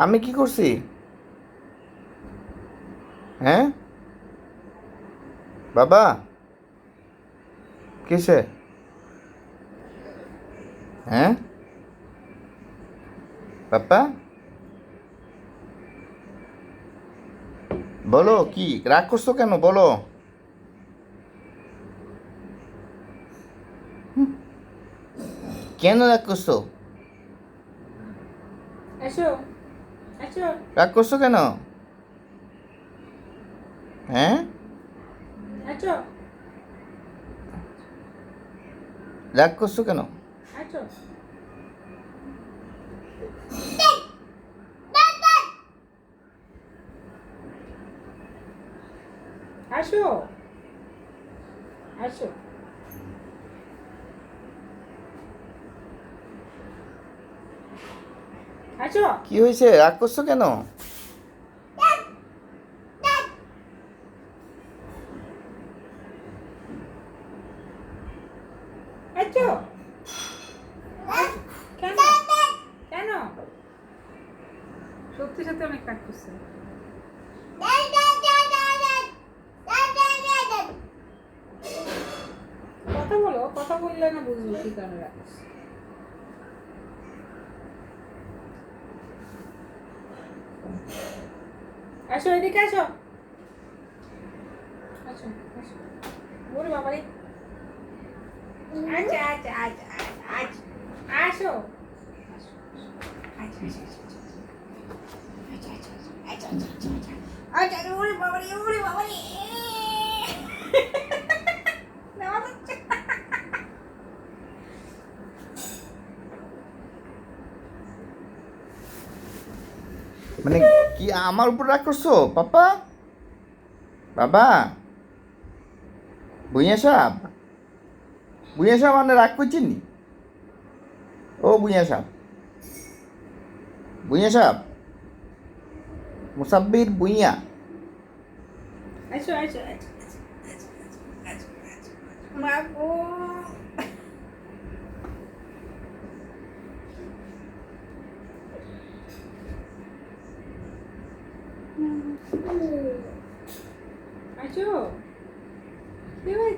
আমি কি করছি? হ্যাঁ বাবা, কিসে? হ্যাঁ পাপা, বলো কি রাগ করছো কেন বলো? কেন রাগ করছো? এসো এসো রাগ করছো কেন? হ্যাঁ এসো রাগ করছো কেন? এসো আসো আসো আসো কি হয়েছে, রাগ করছো কেন? আসো কেন কেন সত্যি সত্যি অনেক কাজ করছে। কথা বলো, কথা বললে না বুঝবো কি কারণে রাগ করছে। আসো এদিকে আসো আসো আসো ওরে বাবা রে আচ্ছা আচ্ছা আচ্ছা আচ্ছা আসো আচ্ছা আচ্ছা আচ্ছা আচ্ছা আচ্ছা আচ্ছা আচ্ছা আচ্ছা আচ্ছা ওরে বাবা রে ওরে বাবা রে নেওয়া যাচ্ছে না। মানে কি আমার উপর রাগ করছো পাপা? বাবা, ভুঁইয়া সাহেব, ভুঁইয়া সাহেব মানে রাগ করছেন নি? ও ভুঁইয়া সাহেব, ভুঁইয়া সাহেব, মুসাব্বির ভুঁইয়া। আসো আসো আসো বাবু আসো কি হয়েছে